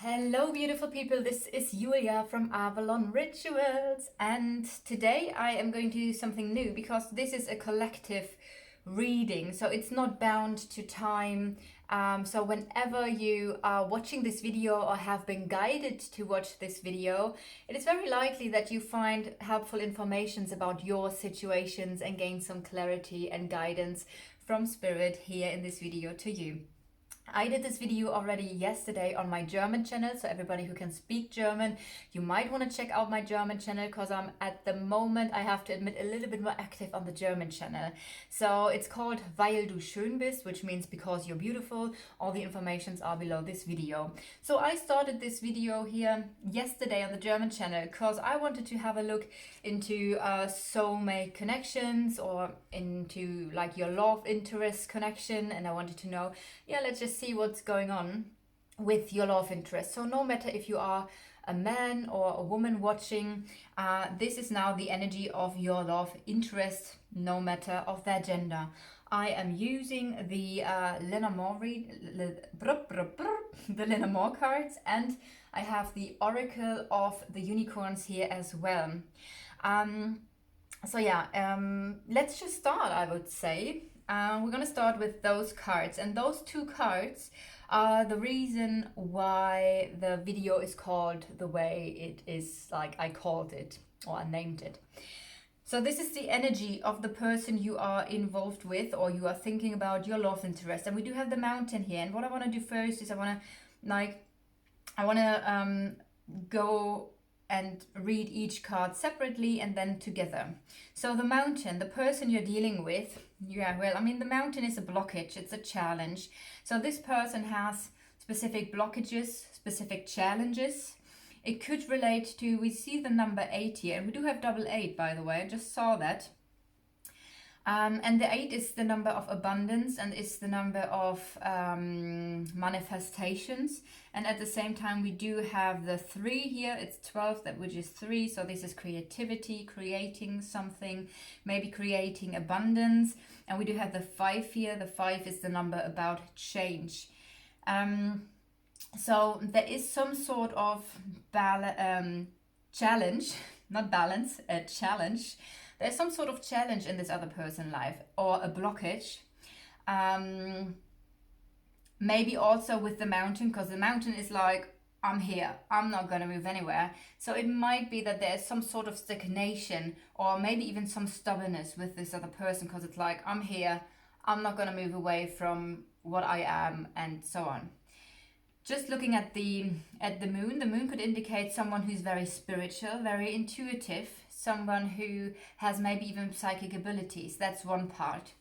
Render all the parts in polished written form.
Hello, beautiful people. This is Julia from Avalon Rituals, and today I am going to do something new because this is a collective reading, so it's not bound to time. So whenever you are watching this video or have been guided to watch this video, it is very likely that you find helpful informations about your situations and gain some clarity and guidance from Spirit here in this video to you. I did this video already yesterday on my German channel, so everybody who can speak German, you might want to check out my German channel because I'm at the moment, I have to admit, a little bit more active on the German channel. So it's called Weil du schön bist, which means because you're beautiful. All the informations are below this video. So I started this video here yesterday on the German channel because I wanted to have a look into soulmate connections or into like your love interest connection, and I wanted to know, let's just see what's going on with your love interest. So no matter if you are a man or a woman watching, this is now the energy of your love interest, no matter of their gender. I am using the the Lenormand cards, and I have the Oracle of the Unicorns here as well. Let's just start, I would say. We're going to start with those cards, and those two cards are the reason why the video is called the way it is, like I called it or I named it. So this is the energy of the person you are involved with or you are thinking about, your love interest. And we do have the Mountain here, and what I want to do first is I want to go and read each card separately and then together. So the Mountain, the person you're dealing with, the Mountain is a blockage, it's a challenge. So this person has specific blockages, specific challenges. It could relate to, we see the number 8 here, and we do have double 8, by the way, I just saw that. And the 8 is the number of abundance and is the number of manifestations. And at the same time, we do have the 3 here. It's 12, which is 3. So this is creativity, creating something, maybe creating abundance. And we do have the 5 here. The 5 is the number about change. So there is some sort of challenge, not balance, a challenge. There's some sort of challenge in this other person's life or a blockage. Maybe also with the Mountain, because the Mountain is like, I'm here, I'm not going to move anywhere. So it might be that there's some sort of stagnation or maybe even some stubbornness with this other person, because it's like, I'm here, I'm not going to move away from what I am, and so on. Just looking at the moon, the moon could indicate someone who's very spiritual, very intuitive, someone who has maybe even psychic abilities. That's one part.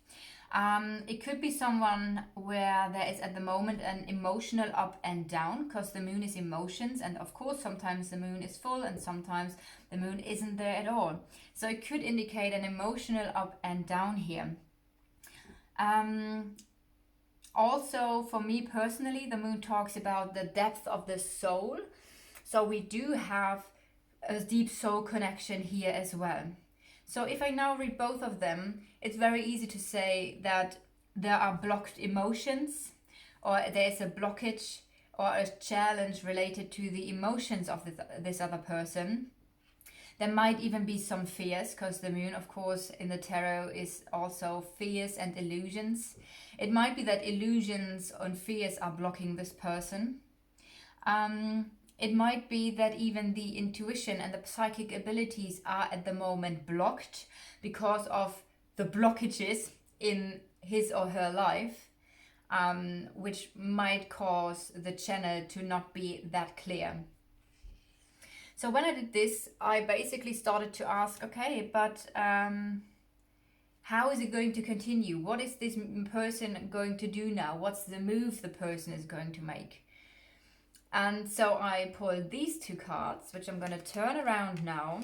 It could be someone where there is at the moment an emotional up and down, because the moon is emotions, and of course sometimes the moon is full and sometimes the moon isn't there at all. So it could indicate an emotional up and down here. Also, for me personally, the moon talks about the depth of the soul. So we do have a deep soul connection here as well. So if I now read both of them, it's very easy to say that there are blocked emotions, or there's a blockage or a challenge related to the emotions of this other person. There might even be some fears, because the moon, of course, in the tarot is also fears and illusions. It might be that illusions and fears are blocking this person. It might be that even the intuition and the psychic abilities are at the moment blocked because of the blockages in his or her life, which might cause the channel to not be that clear. So when I did this, I basically started to ask, okay, but how is it going to continue? What is this person going to do now? What's the move the person is going to make? And so I pulled these two cards, which I'm going to turn around now.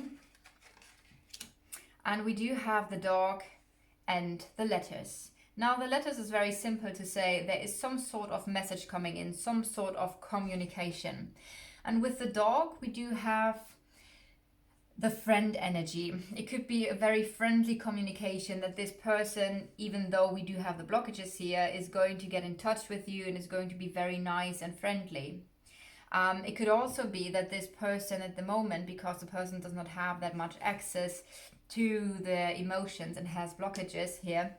And we do have the dog and the letters. Now the letters is very simple to say there is some sort of message coming in, some sort of communication. And with the dog, we do have the friend energy. It could be a very friendly communication that this person, even though we do have the blockages here, is going to get in touch with you and is going to be very nice and friendly. It could also be that this person at the moment, because the person does not have that much access to the emotions and has blockages here,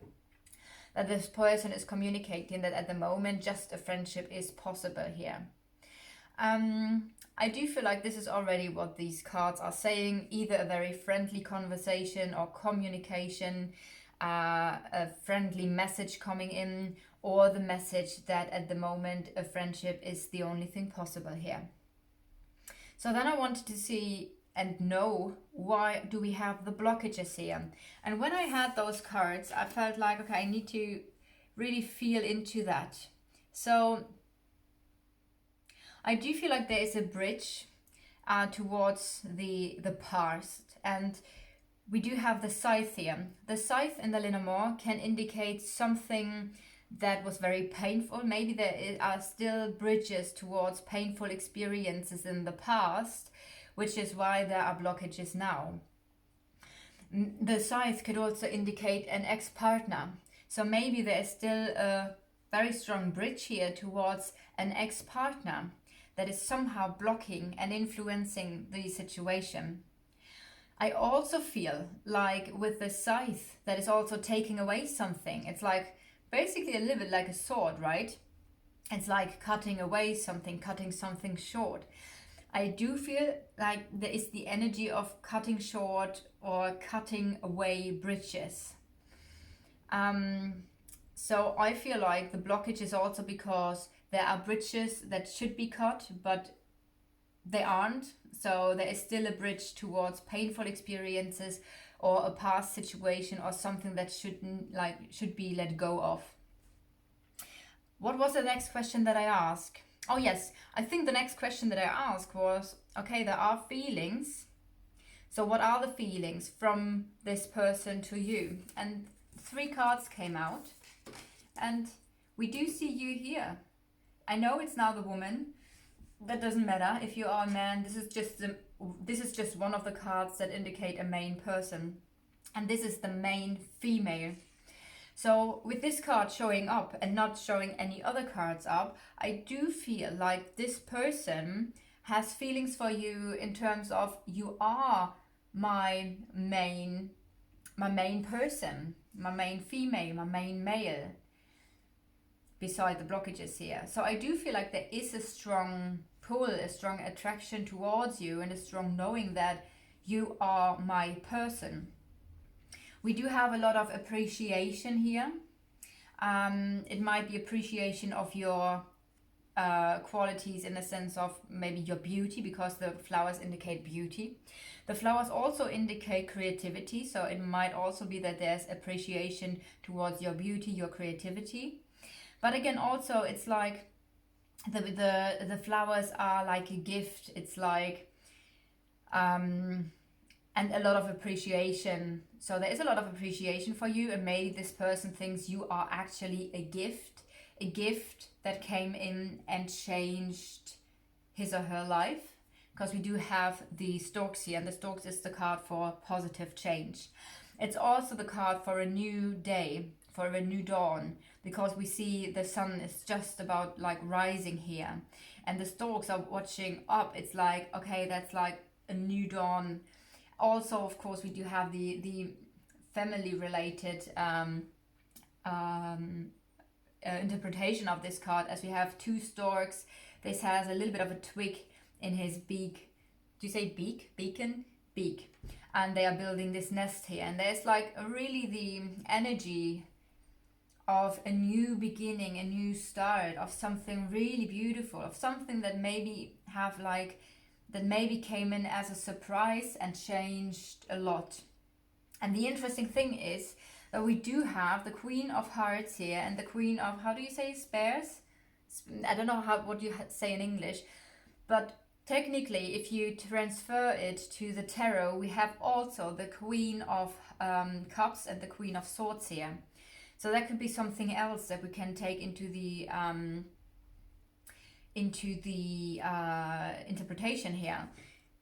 that this person is communicating that at the moment just a friendship is possible here. I do feel like this is already what these cards are saying, either a very friendly conversation or communication, a friendly message coming in, or the message that at the moment a friendship is the only thing possible here. So then I wanted to see and know, why do we have the blockages here? And when I had those cards, I felt like, okay, I need to really feel into that. So I do feel like there is a bridge towards the past, and we do have the scythe here. The scythe in the Lenormand can indicate something that was very painful. Maybe there are still bridges towards painful experiences in the past, which is why there are blockages now. The scythe could also indicate an ex-partner. So maybe there is still a very strong bridge here towards an ex-partner that is somehow blocking and influencing the situation. I also feel like with the scythe, that is also taking away something. It's like basically a little bit like a sword, right? It's like cutting away something, cutting something short. I do feel like there is the energy of cutting short or cutting away bridges. So I feel like the blockage is also because there are bridges that should be cut, but they aren't. So there is still a bridge towards painful experiences or a past situation or something that should be let go of. What was the next question that I asked? Oh yes, I think the next question that I asked was, okay, there are feelings. So what are the feelings from this person to you? And 3 cards came out, and we do see you here. I know it's now the woman. That doesn't matter if you are a man. This is just one of the cards that indicate a main person, and this is the main female. So with this card showing up and not showing any other cards up, I do feel like this person has feelings for you in terms of, you are my main person, my main female, my main male, beside the blockages here. So I do feel like there is a strong pull, a strong attraction towards you, and a strong knowing that you are my person. We do have a lot of appreciation here. It might be appreciation of your qualities, in the sense of maybe your beauty, because the flowers indicate beauty. The flowers also indicate creativity, so it might also be that there's appreciation towards your beauty, your creativity. But again, also it's like the flowers are like a gift. It's like and a lot of appreciation. So there is a lot of appreciation for you, and maybe this person thinks you are actually a gift that came in and changed his or her life. Because we do have the storks here, and the storks is the card for positive change. It's also the card for a new day, for a new dawn, because we see the sun is just about like rising here, and the storks are watching up. It's like, okay, that's like a new dawn. Also, of course, we do have the family related interpretation of this card, as we have 2 storks. This has a little bit of a twig in his beak. Do you say beak? Beacon? Beak. And they are building this nest here, and there's like really the energy of a new beginning, a new start, of something really beautiful, of something that maybe came in as a surprise and changed a lot. And the interesting thing is that we do have the Queen of Hearts here and the Queen of, how do you say, Spears? I don't know what you say in English, but technically if you transfer it to the tarot, we have also the Queen of Cups and the Queen of Swords here. So that could be something else that we can take into the interpretation here.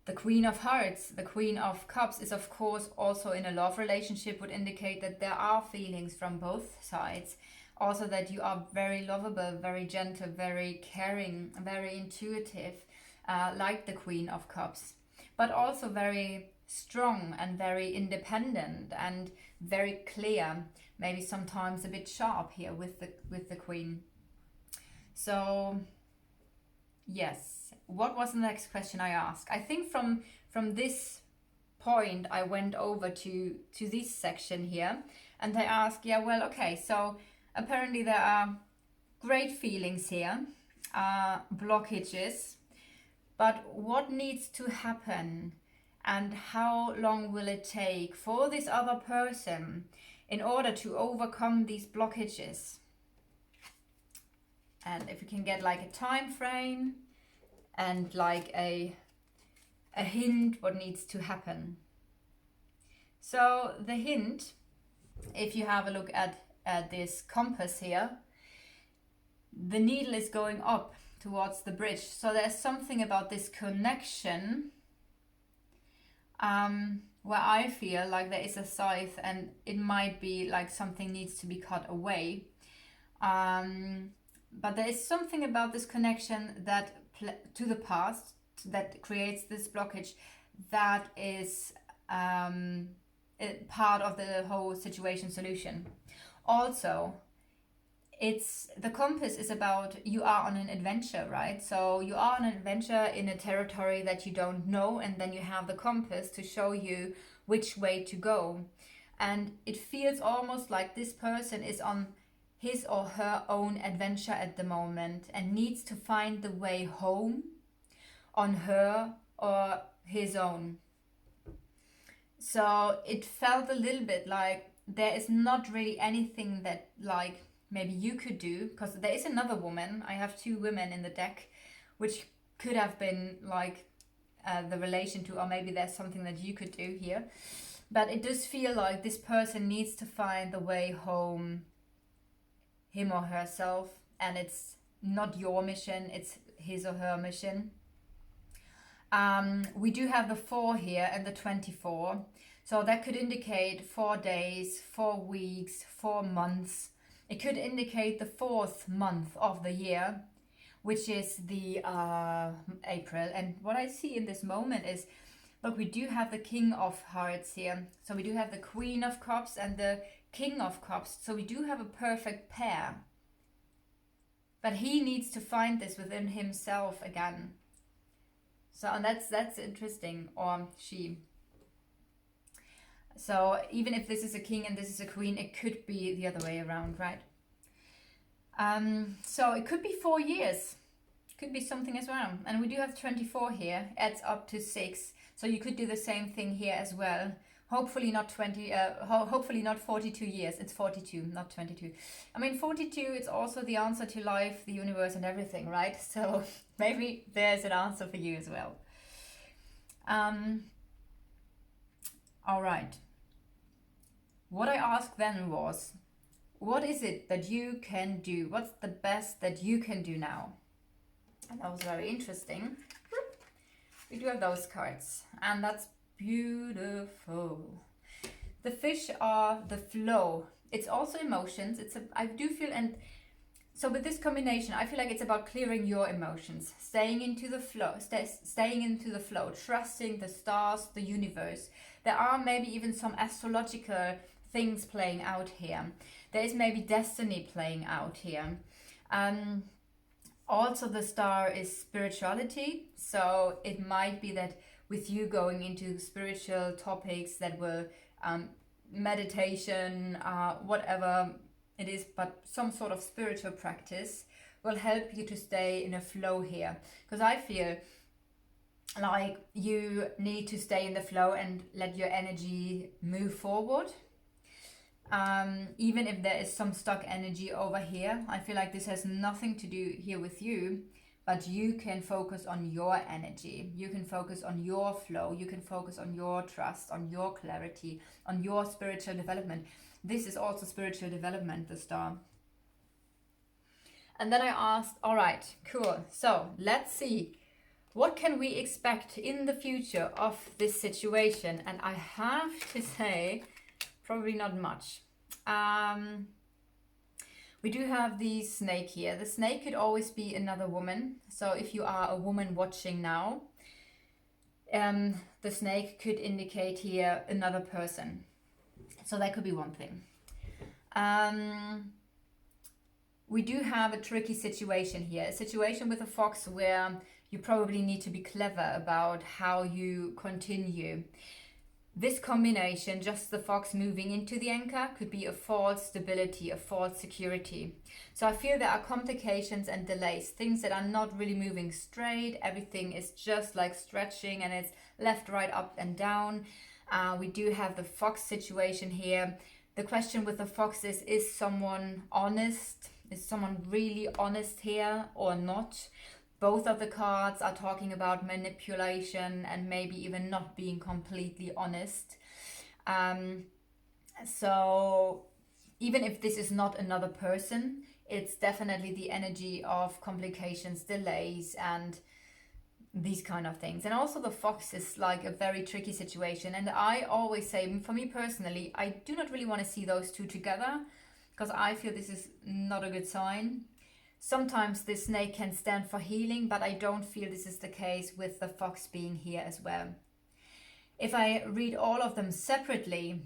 The Queen of Hearts, the Queen of Cups is of course also in a love relationship, would indicate that there are feelings from both sides. Also that you are very lovable, very gentle, very caring, very intuitive, like the Queen of Cups, but also very strong and very independent and very clear, maybe sometimes a bit sharp here with the Queen. So yes, what was the next question I asked? I think from this point I went over to this section here, and I asked, yeah, well, okay, so apparently there are great feelings here, blockages, but what needs to happen and how long will it take for this other person in order to overcome these blockages? And if we can get like a time frame and like a hint what needs to happen. So the hint, if you have a look at this compass here, the needle is going up towards the bridge. So there's something about this connection where I feel like there is a scythe and it might be like something needs to be cut away. But there is something about this connection that to the past that creates this blockage that is part of the whole situation solution. Also, the compass is about you are on an adventure, right? So you are on an adventure in a territory that you don't know, and then you have the compass to show you which way to go. And it feels almost like this person is on his or her own adventure at the moment and needs to find the way home on her or his own. So it felt a little bit like there is not really anything that like maybe you could do, because there is another woman. I have two women in the deck, which could have been like the relation to, or maybe there's something that you could do here. But it does feel like this person needs to find the way home, him or herself, and it's not your mission, it's his or her mission. We do have the 4 here and the 24. So that could indicate 4 days, 4 weeks, 4 months. It could indicate the 4th month of the year, which is the April. And what I see in this moment is, look, we do have the King of Hearts here. So we do have the Queen of Cups and the King of Cups. So we do have a perfect pair. But he needs to find this within himself again. So, and that's interesting, or she. So even if this is a king and this is a queen, it could be the other way around, right? So it could be 4 years. Could be something as well. And we do have 24 here, adds up to 6. So you could do the same thing here as well. Hopefully not hopefully not 42 years. It's 42, not 22. I mean, 42, it's also the answer to life, the universe, and everything, right? So maybe there's an answer for you as well. All right. What I asked then was, what is it that you can do? What's the best that you can do now? And that was very interesting. We do have those cards, and that's beautiful. The fish are the flow. It's also emotions. I do feel, and so with this combination, I feel like it's about clearing your emotions, staying into the flow, staying into the flow, trusting the stars, the universe. There are maybe even some astrological things playing out here. There is maybe destiny playing out here. Also, the star is spirituality. So it might be that with you going into spiritual topics that will meditation, whatever it is, but some sort of spiritual practice will help you to stay in a flow here. Because I feel like you need to stay in the flow and let your energy move forward. Even if there is some stuck energy over here, I feel like this has nothing to do here with you, but you can focus on your energy. You can focus on your flow. You can focus on your trust, on your clarity, on your spiritual development. This is also spiritual development, the star. And then I asked, all right, cool. So let's see, what can we expect in the future of this situation? And I have to say, probably not much. We do have the snake here. The snake could always be another woman. So if you are a woman watching now, the snake could indicate here another person. So that could be one thing. We do have a tricky situation here, a situation with a fox where you probably need to be clever about how you continue. This combination, just the fox moving into the anchor, could be a false stability, a false security. So I feel there are complications and delays, things that are not really moving straight. Everything is just like stretching and it's left, right, up and down. We do have the fox situation here. The question with the fox is someone honest? Is someone really honest here or not? Both of the cards are talking about manipulation and maybe even not being completely honest. So even if this is not another person, it's definitely the energy of complications, delays, and these kind of things. And also the fox is like a very tricky situation. And I always say, for me personally, I do not really want to see those two together because I feel this is not a good sign. Sometimes the snake can stand for healing, but I don't feel this is the case with the fox being here as well. If I read all of them separately,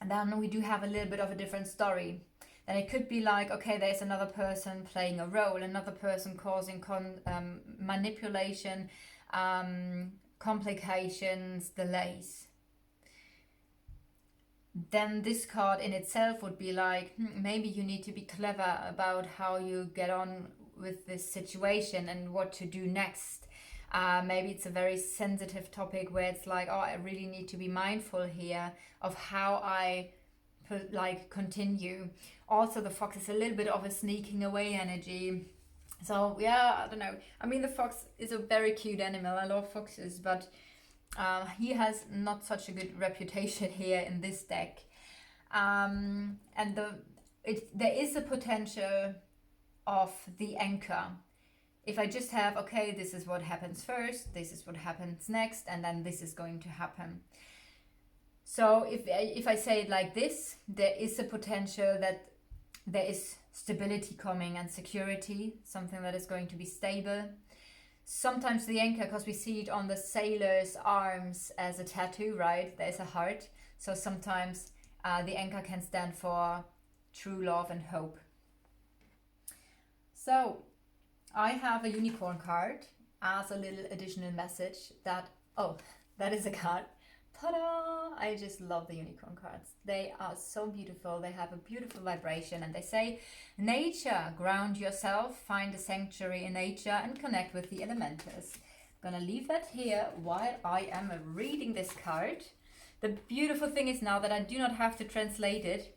then we do have a little bit of a different story. Then it could be like, okay, there's another person playing a role, another person causing manipulation, complications, delays. Then this card in itself would be like, maybe you need to be clever about how you get on with this situation and what to do next. Maybe it's a very sensitive topic where it's like, oh, I really need to be mindful here of how I continue. Also, the fox is a little bit of a sneaking away energy. So yeah, I don't know. I mean, the fox is a very cute animal. I love foxes, but he has not such a good reputation here in this deck. And there is a potential of the anchor. If I just have, okay, this is what happens first, this is what happens next, and then this is going to happen. So if I say it like this, there is a potential that there is stability coming and security, something that is going to be stable. Sometimes the anchor, because we see it on the sailor's arms as a tattoo, right? There's a heart. So sometimes the anchor can stand for true love and hope. So I have a unicorn card as a little additional message that is a card. Ta-da! I just love the unicorn cards. They are so beautiful. They have a beautiful vibration and they say, nature, ground yourself, find a sanctuary in nature and connect with the elementals. I'm gonna leave that here while I am reading this card. The beautiful thing is now that I do not have to translate it,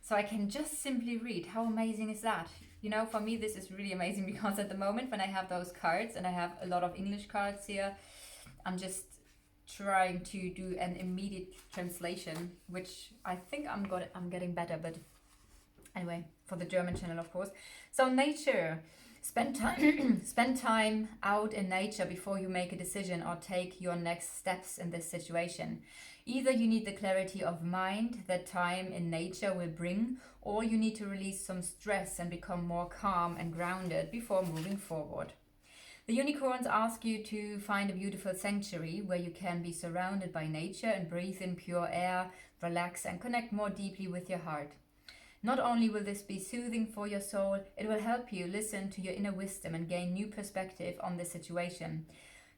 so I can just simply read. How amazing is that? You know, for me this is really amazing because at the moment when I have those cards and I have a lot of English cards here, I'm just trying to do an immediate translation, which I think I'm getting better, but anyway, for the German channel, of course. So nature, spend time out in nature before you make a decision or take your next steps in this situation. Either you need the clarity of mind that time in nature will bring, or you need to release some stress and become more calm and grounded before moving forward. The unicorns ask you to find a beautiful sanctuary where you can be surrounded by nature and breathe in pure air, relax and connect more deeply with your heart. Not only will this be soothing for your soul, it will help you listen to your inner wisdom and gain new perspective on the situation.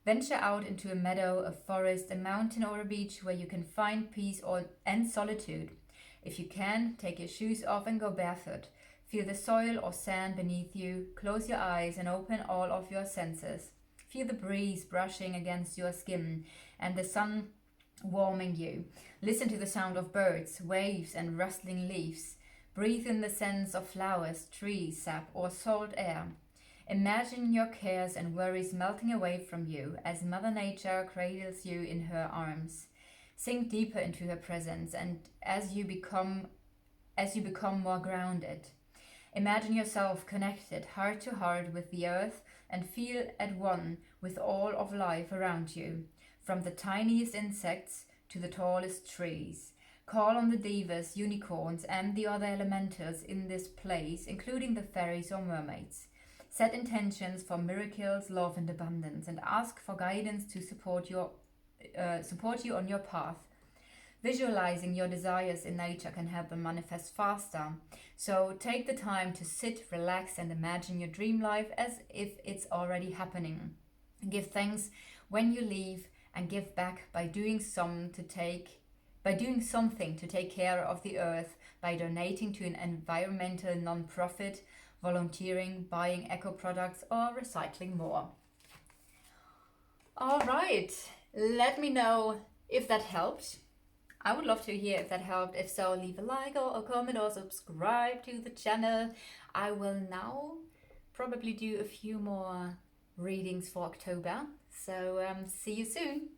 Venture out into a meadow, a forest, a mountain or a beach where you can find peace and solitude. If you can, take your shoes off and go barefoot. Feel the soil or sand beneath you, close your eyes and open all of your senses. Feel the breeze brushing against your skin and the sun warming you. Listen to the sound of birds, waves and rustling leaves. Breathe in the scents of flowers, trees, sap or salt air. Imagine your cares and worries melting away from you as Mother Nature cradles you in her arms. Sink deeper into her presence and as you become more grounded. Imagine yourself connected heart to heart with the earth and feel at one with all of life around you, from the tiniest insects to the tallest trees. Call on the divas, unicorns, and the other elementals in this place, including the fairies or mermaids. Set intentions for miracles, love, and abundance, and ask for guidance to support you on your path. Visualizing your desires in nature can help them manifest faster. So take the time to sit, relax, and imagine your dream life as if it's already happening. Give thanks when you leave, and give back by doing something to take care of the earth, by donating to an environmental non-profit, volunteering, buying eco products, or recycling more. All right, let me know if that helped. I would love to hear if that helped. If so, leave a like or a comment or subscribe to the channel. I will now probably do a few more readings for October. So see you soon.